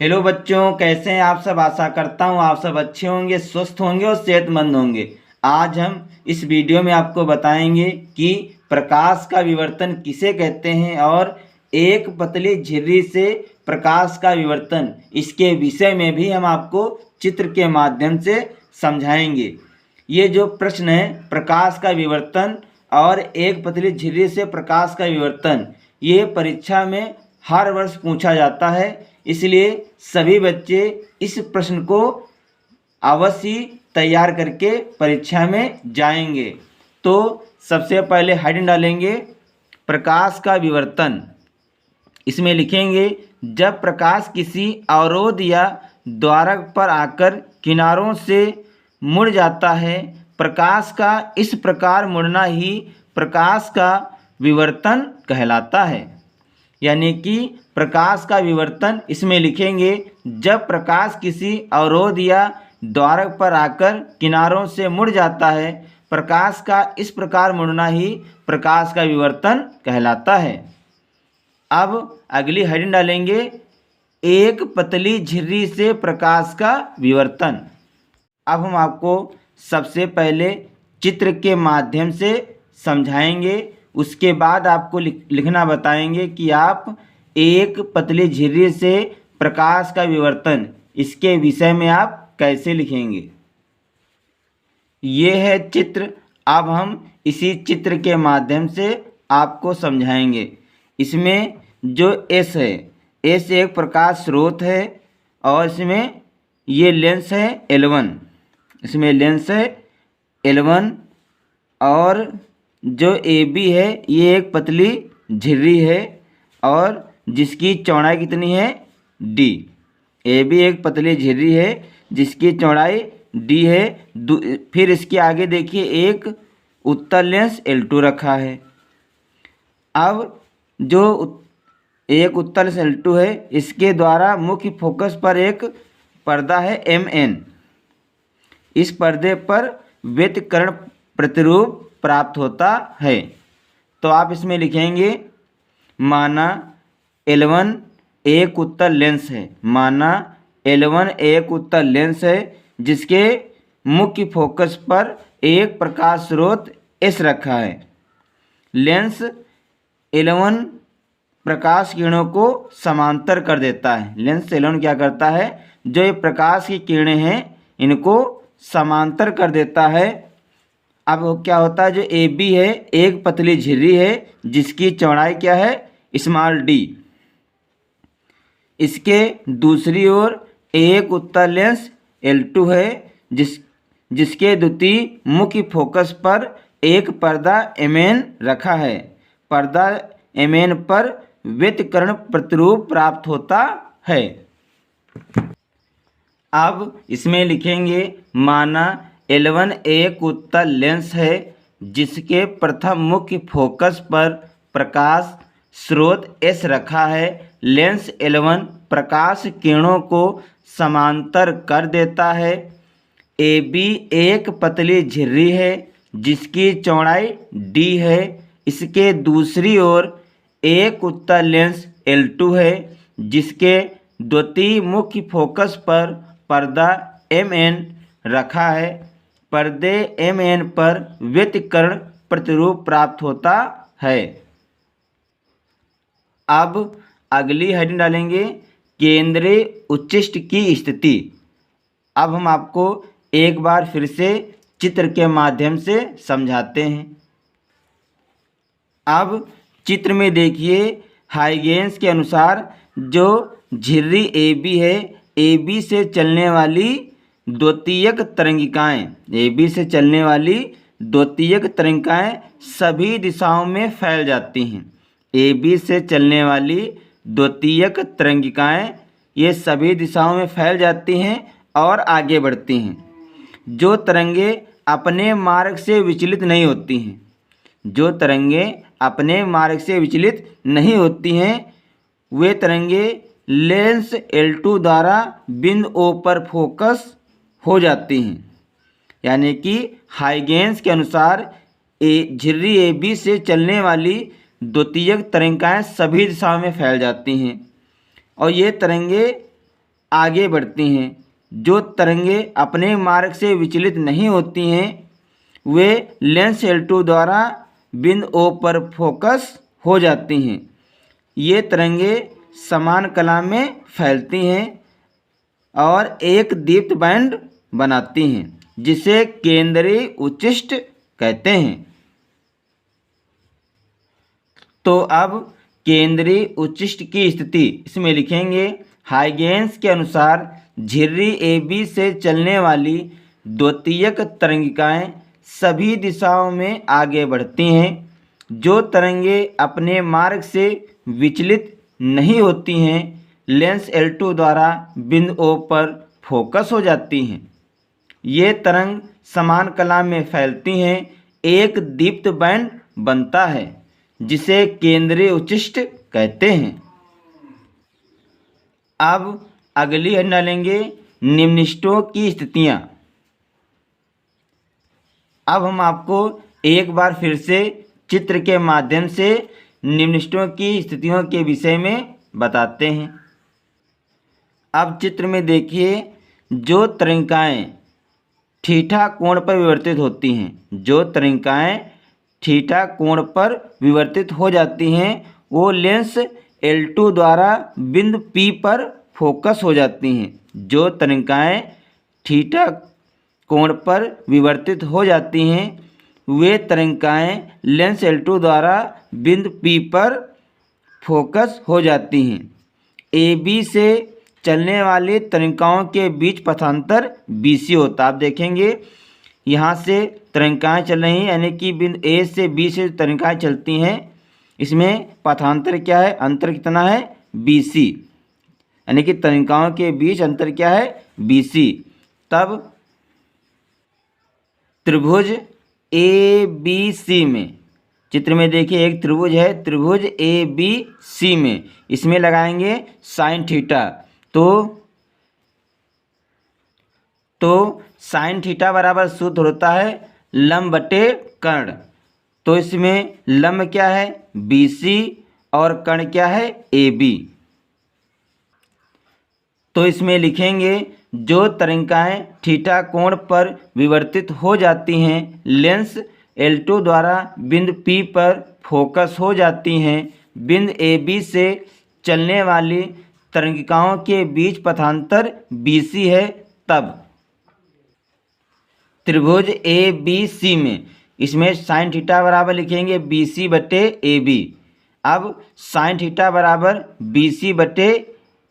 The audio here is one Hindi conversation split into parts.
हेलो बच्चों, कैसे हैं आप सब। आशा करता हूँ आप सब अच्छे होंगे, स्वस्थ होंगे और सेहतमंद होंगे। आज हम इस वीडियो में आपको बताएंगे कि प्रकाश का विवर्तन किसे कहते हैं और एक पतली झिर्री से प्रकाश का विवर्तन, इसके विषय में भी हम आपको चित्र के माध्यम से समझाएंगे। ये जो प्रश्न है प्रकाश का विवर्तन और एक पतली झिर्री से प्रकाश का विवर्तन, ये परीक्षा में हर वर्ष पूछा जाता है। इसलिए सभी बच्चे इस प्रश्न को अवश्य तैयार करके परीक्षा में जाएंगे। तो सबसे पहले हेडिंग डालेंगे प्रकाश का विवर्तन। इसमें लिखेंगे जब प्रकाश किसी अवरोध या द्वारक पर आकर किनारों से मुड़ जाता है, प्रकाश का इस प्रकार मुड़ना ही प्रकाश का विवर्तन कहलाता है। यानी कि प्रकाश का विवर्तन इसमें लिखेंगे जब प्रकाश किसी अवरोध या द्वारक पर आकर किनारों से मुड़ जाता है, प्रकाश का इस प्रकार मुड़ना ही प्रकाश का विवर्तन कहलाता है। अब अगली हेडिंग डालेंगे एक पतली झिर्री से प्रकाश का विवर्तन। अब हम आपको सबसे पहले चित्र के माध्यम से समझाएंगे, उसके बाद आपको लिखना बताएंगे कि आप एक पतली झिर्री से प्रकाश का विवर्तन, इसके विषय में आप कैसे लिखेंगे। ये है चित्र। अब हम इसी चित्र के माध्यम से आपको समझाएंगे। इसमें जो एस है, एस एक प्रकाश स्रोत है और इसमें ये लेंस है L1। इसमें लेंस है L1 और जो AB है ये एक पतली झिर्री है और जिसकी चौड़ाई कितनी है D। AB एक पतली झिर्री है जिसकी चौड़ाई D है। फिर इसके आगे देखिए एक उत्तल लेंस L2 रखा है। अब जो एक उत्तल लेंस L2 है, इसके द्वारा मुख्य फोकस पर एक पर्दा है MN। इस पर्दे पर व्यतिकरण प्रतिरूप प्राप्त होता है। तो आप इसमें लिखेंगे माना L1 एक उत्तल लेंस है, माना L1 एक उत्तल लेंस है जिसके मुख्य फोकस पर एक प्रकाश स्रोत S रखा है। लेंस L1 प्रकाश किरणों को समांतर कर देता है। लेंस L1 क्या करता है, जो ये प्रकाश की किरणें हैं इनको समांतर कर देता है। अब क्या होता है, जो AB है एक पतली झिर्री है जिसकी चौड़ाई क्या है स्मॉल d। इसके दूसरी ओर एक उत्तल लेंस L2 है जिसके द्वितीय मुख्य फोकस पर एक पर्दा MN रखा है। पर्दा MN पर व्यतिकरण प्रतिरूप प्राप्त होता है। अब इसमें लिखेंगे माना L1 एक उत्तल लेंस है जिसके प्रथम मुख्य फोकस पर प्रकाश स्रोत S रखा है। लेंस L1 प्रकाश किरणों को समांतर कर देता है। AB एक पतली झिर्री है जिसकी चौड़ाई D है। इसके दूसरी ओर एक उत्तल लेंस L2 है जिसके द्वितीय मुख्य फोकस पर पर्दा MN रखा है। पर्दे MN पर व्यतिकरण प्रतिरूप प्राप्त होता है। अब अगली हेडिंग डालेंगे केंद्रीय उच्चिष्ट की स्थिति। अब हम आपको एक बार फिर से चित्र के माध्यम से समझाते हैं। अब चित्र में देखिए हाइगेंस के अनुसार जो झिर्री AB है, AB से चलने वाली द्वितीयक तरंगिकाएं, AB से चलने वाली द्वितीयक तरंगिकाएं सभी दिशाओं में फैल जाती हैं। AB से चलने वाली द्वितीयक तरंगिकाएं ये सभी दिशाओं में फैल जाती हैं और आगे बढ़ती हैं। जो तरंगे अपने मार्ग से विचलित नहीं होती हैं, जो तरंगे अपने मार्ग से विचलित नहीं होती हैं, वे तरंगे लेंस L2 द्वारा बिंदु O पर फोकस हो जाती हैं। यानी कि हाइगेंस के अनुसार झिर्री AB से चलने वाली द्वितीयक तरंगिकाएं सभी दिशाओं में फैल जाती हैं और ये तरंगे आगे बढ़ती हैं। जो तरंगें अपने मार्ग से विचलित नहीं होती हैं वे लेंस L2 द्वारा बिंदु O पर फोकस हो जाती हैं। ये तरंगें समान कला में फैलती हैं और एक दीप्त बैंड बनाती हैं जिसे केंद्रीय उच्चिष्ट कहते हैं। तो अब केंद्रीय उच्चिष्ट की स्थिति इसमें लिखेंगे हाइगेंस के अनुसार झिर्री AB से चलने वाली द्वितीयक तरंगिकाएं सभी दिशाओं में आगे बढ़ती हैं। जो तरंगें अपने मार्ग से विचलित नहीं होती हैं लेंस L2 द्वारा बिंदु O पर फोकस हो जाती हैं। ये तरंग समान कला में फैलती हैं, एक दीप्त बैंड बनता है जिसे केंद्रीय उच्चिष्ट कहते हैं। अब अगली हेड डालेंगे निम्नलिखितों की स्थितियां। अब हम आपको एक बार फिर से चित्र के माध्यम से निम्नलिखितों की स्थितियों के विषय में बताते हैं। अब चित्र में देखिए, जो तरंगिकाएं थीटा कोण पर विवर्तित होती हैं, जो तरंगिकाएं थीटा कोण पर विवर्तित हो जाती हैं वो लेंस L2 द्वारा बिंदु P पर फोकस हो जाती हैं। जो तरंगिकाएं थीटा कोण पर विवर्तित हो जाती हैं वे तरंगिकाएं लेंस L2 द्वारा बिंदु P पर फोकस हो जाती हैं। AB से चलने वाली तरंगिकाओं के बीच पथांतर BC होता है। आप देखेंगे यहाँ से तरंगिकाएं चल रही हैं यानी कि बिंदु A से B से तरंगिकाएं चलती हैं, इसमें पथांतर क्या है, अंतर कितना है, BC, यानी कि तरंगिकाओं के बीच अंतर क्या है, BC। तब त्रिभुज ABC में, चित्र में देखिए एक त्रिभुज है, त्रिभुज ABC में इसमें लगाएंगे साइन थीटा। तो साइन थीटा बराबर सूत्र होता है लंब बटे कर्ण। तो इसमें लंब क्या है, BC और कर्ण क्या है, AB। तो इसमें लिखेंगे जो तरंगिकाएं थीटा कोण पर विवर्तित हो जाती हैं लेंस L2 द्वारा बिंदु P पर फोकस हो जाती हैं। बिंदु AB से चलने वाली तरंगिकाओं के बीच पथांतर BC है। तब त्रिभुज ABC में इसमें साइन थीटा बराबर लिखेंगे BC बटे AB। अब साइन थीटा बराबर BC बटे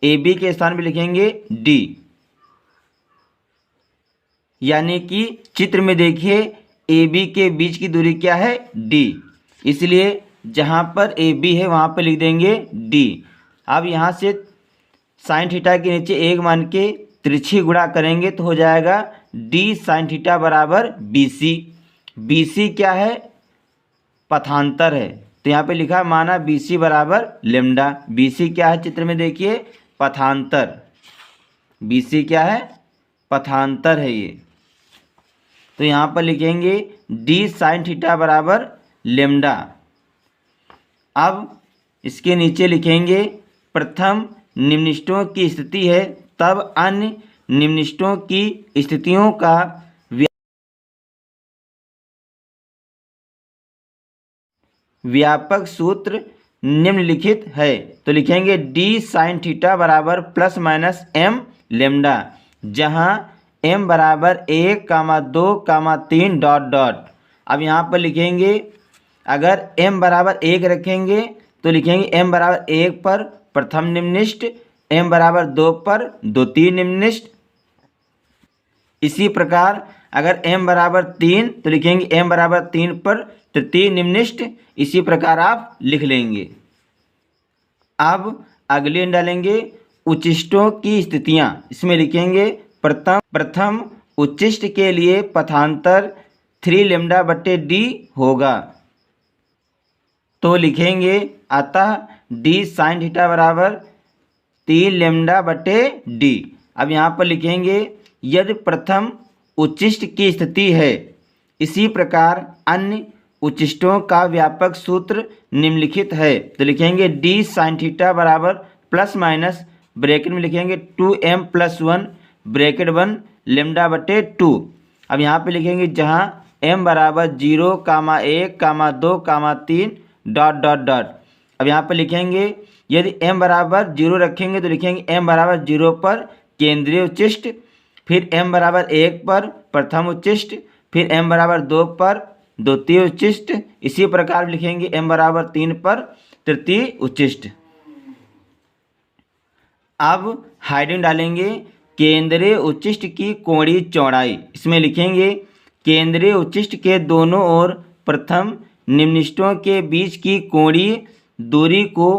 AB के स्थान पर लिखेंगे D, यानी कि चित्र में देखिए AB के बीच की दूरी क्या है, D, इसलिए जहाँ पर AB है वहाँ पर लिख देंगे D। अब यहाँ से साइन थीटा के नीचे एक मान के तिरछी गुणा करेंगे तो हो जाएगा D साइन थीटा बराबर BC। BC क्या है, पथांतर है, तो यहाँ पे लिखा माना BC बराबर लेम्डा। BC क्या है, चित्र में देखिए पथांतर, BC क्या है, पथांतर है ये। तो यहाँ पर लिखेंगे D साइन थीटा बराबर लेम्डा। अब इसके नीचे लिखेंगे प्रथम निम्नलिखितों की स्थिति है, तब अन्य निम्नलिखितों की स्थितियों का व्यापक सूत्र निम्नलिखित है। तो लिखेंगे D साइन थीटा बराबर प्लस माइनस M लेम्डा, जहाँ M बराबर 1, 2, 3 डॉट डॉट। अब यहाँ पर लिखेंगे अगर M बराबर 1 रखेंगे तो लिखेंगे M बराबर 1 पर प्रथम निम्नलिखित, M बराबर 2 पर द्वितीय निम्नलिखित। इसी प्रकार अगर M बराबर 3 तो लिखेंगे M बराबर 3 पर तृतीय निम्नलिखित। इसी प्रकार आप लिख लेंगे। अब अगले डालेंगे उच्चिष्टों की स्थितियां। इसमें लिखेंगे प्रथम उच्चिष्ट के लिए पथांतर 3 लेम्डा बटे D होगा। तो लिखेंगे अतः D साइन थीटा बराबर 3 लेम्डा बटे D। अब यहाँ पर लिखेंगे यदि प्रथम उच्चिष्ट की स्थिति है, इसी प्रकार अन्य उच्चिष्टों का व्यापक सूत्र निम्नलिखित है। तो लिखेंगे D साइन थीटा बराबर प्लस माइनस ब्रैकेट में लिखेंगे 2m+1 ब्रैकेट 1 λ/2। अब यहाँ पे लिखेंगे जहाँ m बराबर 0, 1, 2, 3 ... अब यहाँ पे लिखेंगे यदि m बराबर 0 रखेंगे तो लिखेंगे m बराबर 0 पर केंद्रीय उच्चिष्ट, फिर m बराबर 1 पर प्रथम उच्चिष्ट, फिर m बराबर 2 पर द्वितीय उच्चिष्ट, इसी प्रकार लिखेंगे m बराबर 3 पर तृतीय उच्चिष्ट। अब हाइड्रोजन डालेंगे केंद्रीय उच्चिष्ट की कोणीय चौड़ाई। इसमें लिखेंगे केंद्रीय उच्चिष्ट के दोनों ओर प्रथम निम्निष्ठों के बीच की कोणीय दूरी को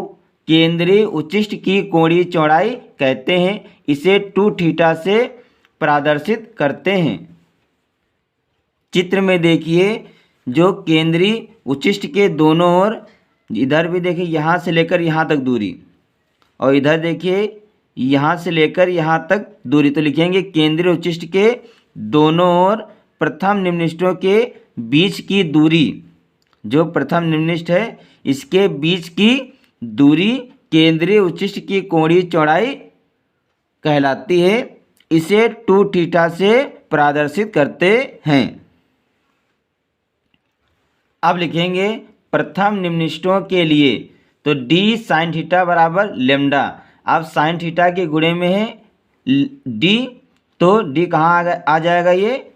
केंद्रीय उच्चिष्ट की कोणीय चौड़ाई कहते हैं। इसे 2θ से प्रदर्शित करते हैं। चित्र में देखिए जो केंद्रीय उच्चिष्ट के दोनों ओर, इधर भी देखिए यहाँ से लेकर यहाँ तक दूरी, और इधर देखिए यहाँ से लेकर यहाँ तक दूरी, तो लिखेंगे केंद्रीय उच्चिष्ट के दोनों ओर प्रथम निम्निष्ठों के बीच की दूरी, जो प्रथम निम्निष्ठ है इसके बीच की दूरी केंद्रीय उच्चिष्ट की कोणीय चौड़ाई कहलाती है। इसे 2θ से प्रदर्शित करते हैं। अब लिखेंगे प्रथम निम्निष्ठों के लिए, तो d sin θ बराबर λ। अब sin θ के गुणे में है d, तो d कहाँ आ जाएगा, ये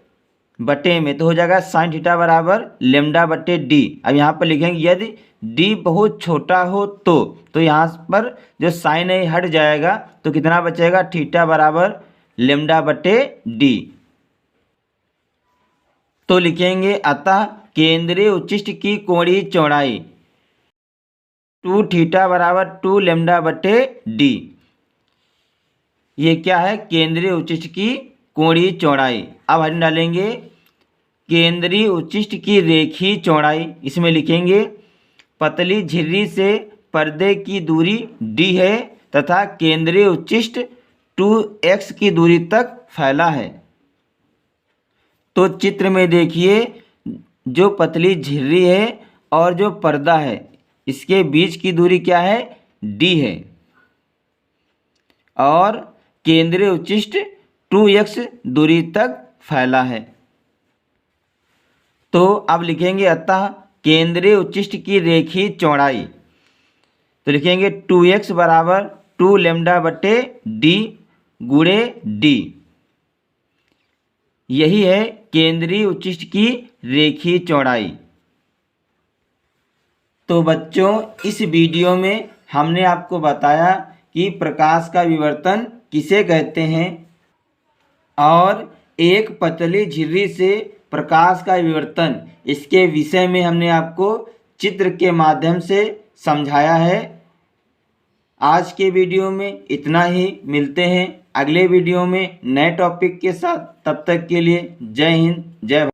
बटे में, तो हो जाएगा sin θ बराबर λ/d। अब यहाँ पर लिखेंगे यदि d बहुत छोटा हो तो यहाँ पर जो साइन है हट जाएगा, तो कितना बचेगा, θ बराबर λ/d। तो लिखेंगे अतः केंद्रीय उच्चिष्ट की कोणीय चौड़ाई 2θ बराबर 2 λ/d। ये क्या है, केंद्रीय उच्चिष्ट की कोणीय चौड़ाई। अब हम डालेंगे केंद्रीय उच्चिष्ट की रेखीय चौड़ाई। इसमें लिखेंगे पतली झिर्री से पर्दे की दूरी d है तथा केंद्रीय उच्चिष्ट 2x की दूरी तक फैला है। तो चित्र में देखिए जो पतली झिर्री है और जो पर्दा है इसके बीच की दूरी क्या है, d है, और केंद्रीय उच्चिष्ट 2x दूरी तक फैला है। तो अब लिखेंगे अतः केंद्रीय उच्चिष्ट की रेखीय चौड़ाई, तो लिखेंगे 2x बराबर 2 λ/d गुणे d। यही है केंद्रीय उच्चिष्ट की रेखीय चौड़ाई। तो बच्चों इस वीडियो में हमने आपको बताया कि प्रकाश का विवर्तन किसे कहते हैं, और एक पतली झिर्री से प्रकाश का विवर्तन, इसके विषय में हमने आपको चित्र के माध्यम से समझाया है। आज के वीडियो में इतना ही, मिलते हैं अगले वीडियो में नए टॉपिक के साथ। तब तक के लिए जय हिंद, जय भारत।